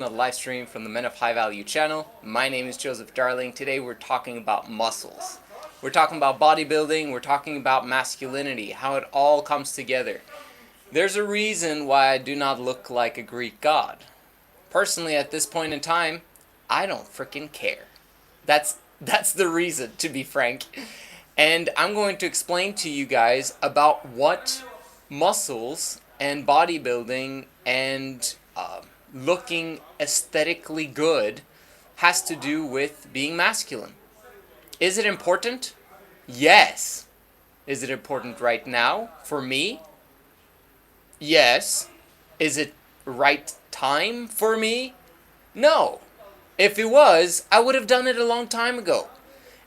A live stream from the Men of High Value channel. My name is Joseph Darling. Today we're talking about muscles. We're talking about bodybuilding, we're talking about masculinity, how it all comes together. There's a reason why I do not look like a Greek god. Personally, at this point in time, I don't freaking care. That's the reason, to be frank. And I'm going to explain to you guys about what muscles and bodybuilding and looking aesthetically good has to do with being masculine. Is it important? Yes. Is it important right now for me? Yes. Is it right time for me? No. If it was, I would have done it a long time ago.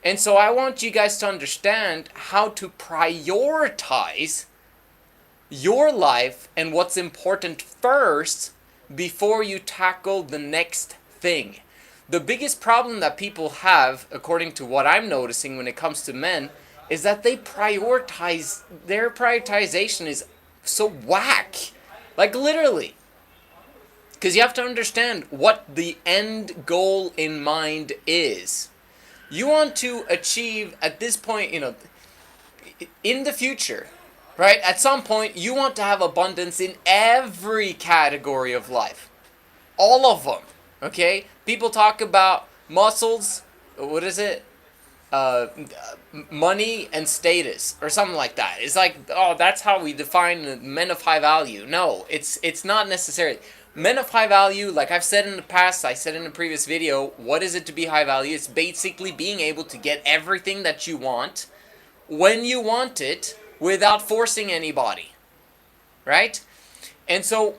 And so I want you guys to understand how to prioritize your life and what's important first before you tackle the next thing. The biggest problem that people have, according to what I'm noticing when it comes to men, is that their prioritization is so whack. Like literally. Because you have to understand what the end goal in mind is. You want to achieve at this point, in the future, right? At some point, you want to have abundance in every category of life. All of them, okay? People talk about muscles, what is it? Money and status, or something like that. It's like, oh, that's how we define men of high value. No, it's not necessarily. Men of high value, like I've said in the past, I said in a previous video, what is it to be high value? It's basically being able to get everything that you want, when you want it, without forcing anybody, right? And so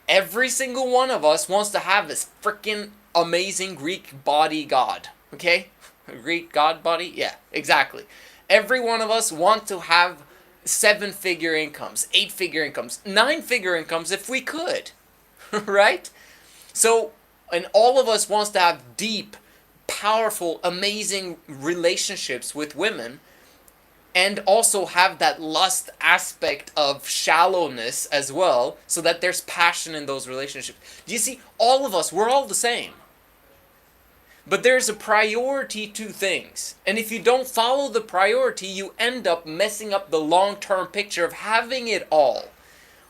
every single one of us wants to have this freaking amazing Greek body god, okay? Greek god body? Yeah, exactly. Every one of us want to have 7-figure incomes, 8-figure incomes, 9-figure incomes if we could, right? So, and all of us wants to have deep, powerful, amazing relationships with women, and also have that lust aspect of shallowness as well, so that there's passion in those relationships. Do you see, all of us, we're all the same. But there's a priority to things. And if you don't follow the priority, you end up messing up the long-term picture of having it all.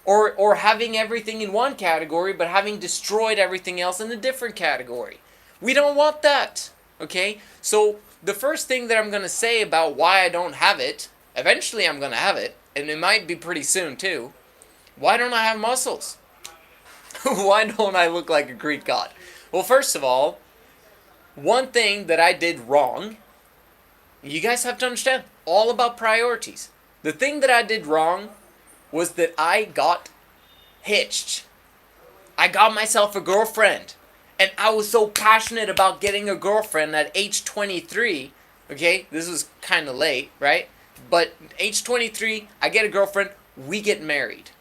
Or having everything in one category, but having destroyed everything else in a different category. We don't want that, okay? So the first thing that I'm going to say about why I don't have it, eventually I'm going to have it, and it might be pretty soon too. Why don't I have muscles? Why don't I look like a Greek god? Well, first of all, one thing that I did wrong, you guys have to understand, all about priorities. The thing that I did wrong was that I got hitched. I got myself a girlfriend. And I was so passionate about getting a girlfriend at age 23. Okay, this was kind of late, right? But age 23, I get a girlfriend, we get married.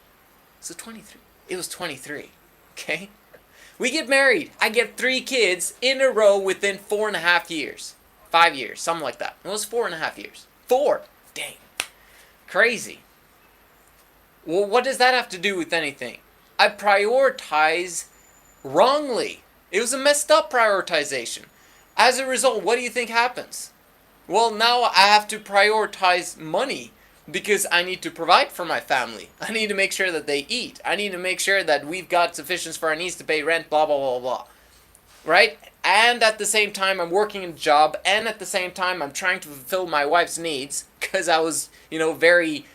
So 23. It was 23. Okay? We get married. I get 3 kids in a row within 4.5 years. 5 years, something like that. It was 4.5 years. 4. Dang. Crazy. Well, what does that have to do with anything? I prioritize wrongly. It was a messed up prioritization. As a result, what do you think happens? Well, now I have to prioritize money because I need to provide for my family. I need to make sure that they eat. I need to make sure that we've got sufficient for our needs to pay rent, blah, blah, blah, blah. Right? And at the same time, I'm working a job, and at the same time, I'm trying to fulfill my wife's needs because I was, very,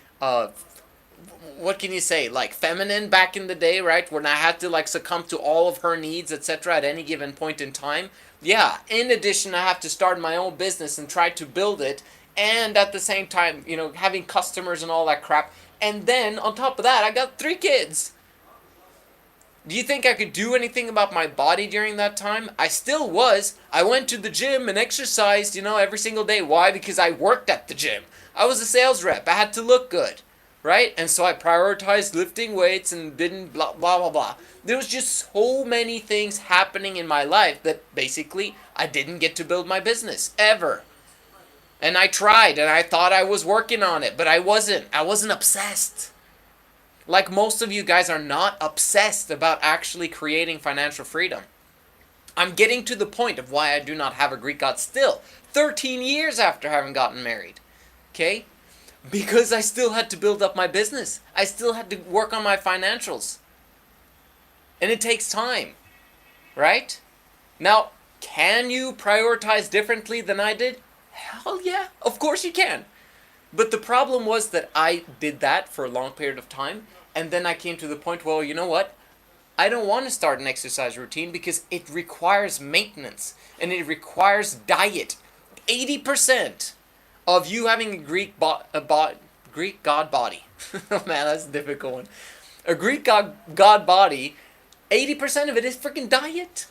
what can you say, like feminine back in the day, right? When I had to like succumb to all of her needs, etc. at any given point in time. Yeah, in addition, I have to start my own business and try to build it. And at the same time, having customers and all that crap. And then on top of that, I got 3 kids. Do you think I could do anything about my body during that time? I still was. I went to the gym and exercised, every single day. Why? Because I worked at the gym. I was a sales rep. I had to look good. Right? And so I prioritized lifting weights and didn't blah, blah, blah, blah. There was just so many things happening in my life that basically I didn't get to build my business. Ever. And I tried and I thought I was working on it, but I wasn't. I wasn't obsessed. Like most of you guys are not obsessed about actually creating financial freedom. I'm getting to the point of why I do not have a Greek god still, 13 years after having gotten married. Okay? Because I still had to build up my business. I still had to work on my financials. And it takes time. Right? Now, can you prioritize differently than I did? Hell yeah, of course you can. But the problem was that I did that for a long period of time, and then I came to the point, well, you know what? I don't want to start an exercise routine because it requires maintenance, and it requires diet. 80% of you having a Greek god body. Oh man, that's a difficult one. A Greek god body, 80% of it is freaking diet.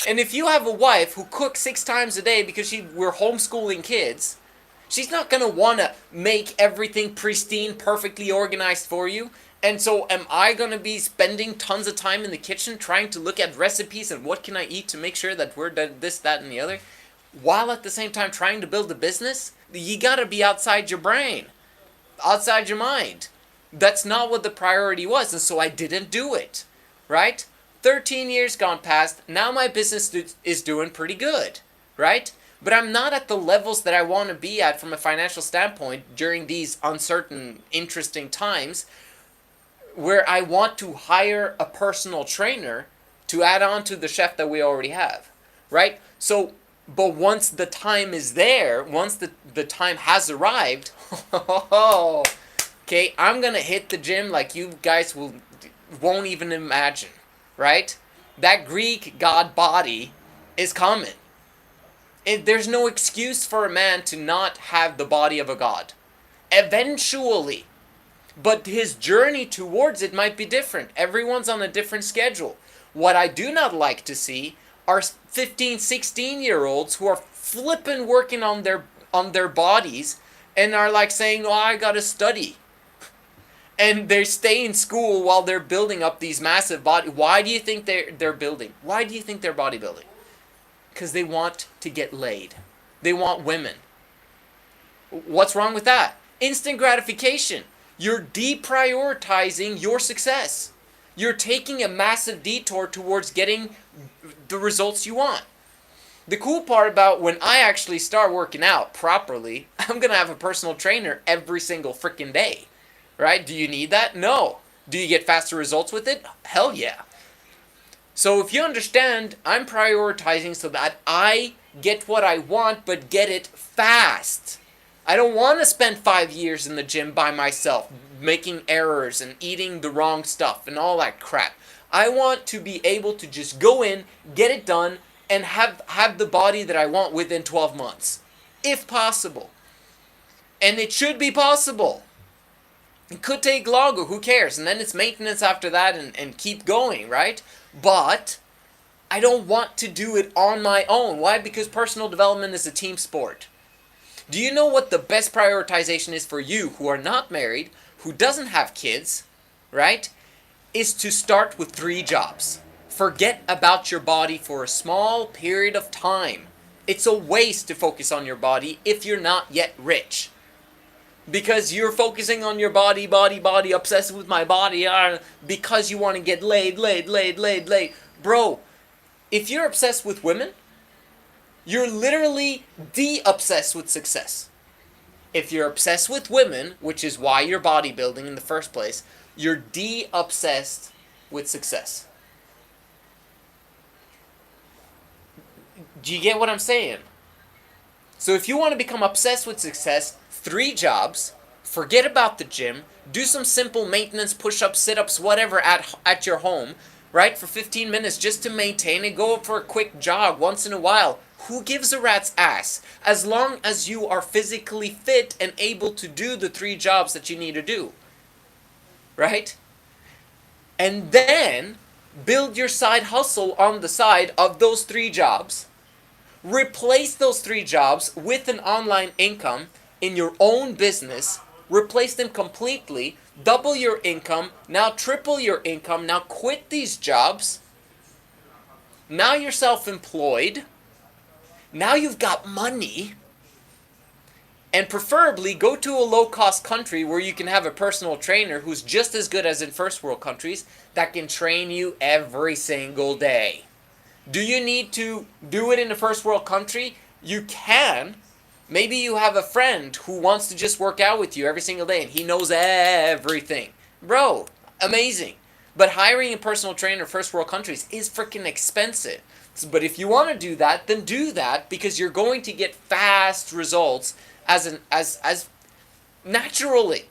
And if you have a wife who cooks 6 times a day because we're homeschooling kids, she's not going to want to make everything pristine, perfectly organized for you. And so am I going to be spending tons of time in the kitchen trying to look at recipes and what can I eat to make sure that we're this, that, and the other, while at the same time trying to build a business? You got to be outside your brain, outside your mind. That's not what the priority was, and so I didn't do it, right? 13 years gone past, now my business is doing pretty good, right? But I'm not at the levels that I want to be at from a financial standpoint during these uncertain, interesting times where I want to hire a personal trainer to add on to the chef that we already have, right? So, but once the time is there, once the time has arrived, okay, I'm going to hit the gym like you guys won't even imagine. Right? That Greek god body is coming. There's no excuse for a man to not have the body of a god. Eventually. But his journey towards it might be different. Everyone's on a different schedule. What I do not like to see are 15, 16-year-olds who are flipping working on their bodies and are like saying, oh, I gotta study. And they stay in school while they're building up these massive body. Why do you think they're building? Why do you think they're bodybuilding? Because they want to get laid. They want women. What's wrong with that? Instant gratification. You're deprioritizing your success. You're taking a massive detour towards getting the results you want. The cool part about when I actually start working out properly, I'm going to have a personal trainer every single freaking day. Right? Do you need that? No. Do you get faster results with it? Hell yeah. So if you understand, I'm prioritizing so that I get what I want, but get it fast. I don't want to spend 5 years in the gym by myself, making errors and eating the wrong stuff and all that crap. I want to be able to just go in, get it done, and have the body that I want within 12 months. If possible. And it should be possible. It could take longer, who cares? And then it's maintenance after that and keep going, right? But I don't want to do it on my own. Why? Because personal development is a team sport. Do you know what the best prioritization is for you who are not married, who doesn't have kids, right? Is to start with 3 jobs. Forget about your body for a small period of time. It's a waste to focus on your body if you're not yet rich. Because you're focusing on your body, obsessed with my body, because you want to get laid. Bro, if you're obsessed with women, you're literally de-obsessed with success. If you're obsessed with women, which is why you're bodybuilding in the first place, you're de-obsessed with success. Do you get what I'm saying? So if you want to become obsessed with success, 3 jobs, forget about the gym, do some simple maintenance, push-ups, sit-ups, whatever at your home, right, for 15 minutes just to maintain it. Go for a quick jog once in a while. Who gives a rat's ass? As long as you are physically fit and able to do the 3 jobs that you need to do, right? And then build your side hustle on the side of those 3 jobs. Replace those 3 jobs with an online income in your own business. Replace them completely. Double your income. Now triple your income. Now quit these jobs. Now you're self-employed. Now you've got money. And preferably go to a low-cost country where you can have a personal trainer who's just as good as in first world countries that can train you every single day. Do you need to do it in a first world country? You can. Maybe you have a friend who wants to just work out with you every single day and he knows everything. Bro, amazing. But hiring a personal trainer in first world countries is freaking expensive. But if you want to do that, then do that, because you're going to get fast results as naturally.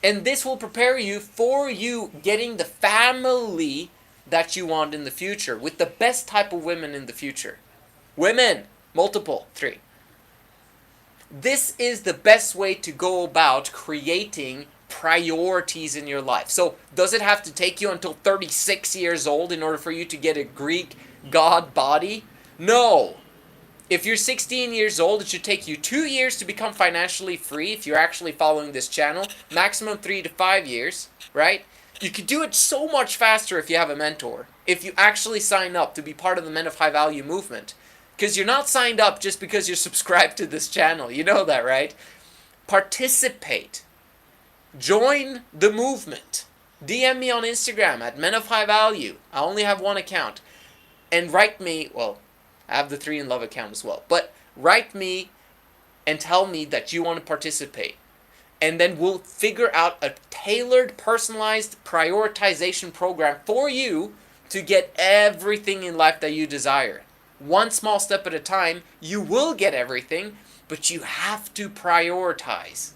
And this will prepare you for you getting the family that you want in the future, with the best type of women in the future. Women, multiple, 3. This is the best way to go about creating priorities in your life. So, does it have to take you until 36 years old in order for you to get a Greek god body? No. If you're 16 years old, it should take you 2 years to become financially free if you're actually following this channel. Maximum 3 to 5 years, right? You could do it so much faster if you have a mentor. If you actually sign up to be part of the Men of High Value movement. Because you're not signed up just because you're subscribed to this channel. You know that, right? Participate. Join the movement. DM me on Instagram at Men of High Value. I only have one account. And write me, well, I have the 3 in Love account as well. But write me and tell me that you want to participate. And then we'll figure out a tailored, personalized prioritization program for you to get everything in life that you desire. One small step at a time. You will get everything, but you have to prioritize.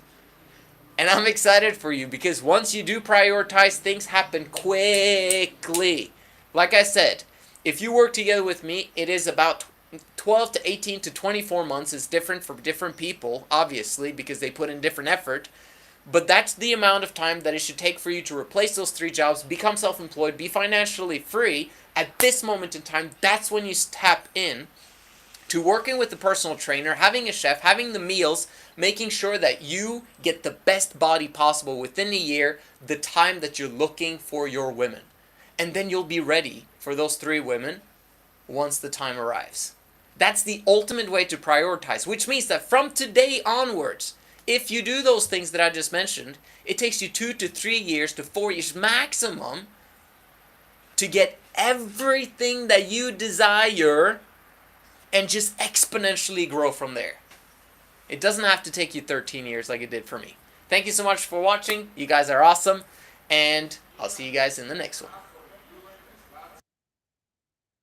And I'm excited for you, because once you do prioritize, things happen quickly. Like I said, if you work together with me, it is about 12 to 18 to 24 months. Is different for different people, obviously, because they put in different effort. But that's the amount of time that it should take for you to replace those 3 jobs, become self-employed, be financially free. At this moment in time, that's when you tap in to working with a personal trainer, having a chef, having the meals, making sure that you get the best body possible within a year, the time that you're looking for your women. And then you'll be ready for those 3 women once the time arrives. That's the ultimate way to prioritize, which means that from today onwards, if you do those things that I just mentioned, it takes you 2 to 3 years to 4 years maximum to get everything that you desire and just exponentially grow from there. It doesn't have to take you 13 years like it did for me. Thank you so much for watching. You guys are awesome, and I'll see you guys in the next one.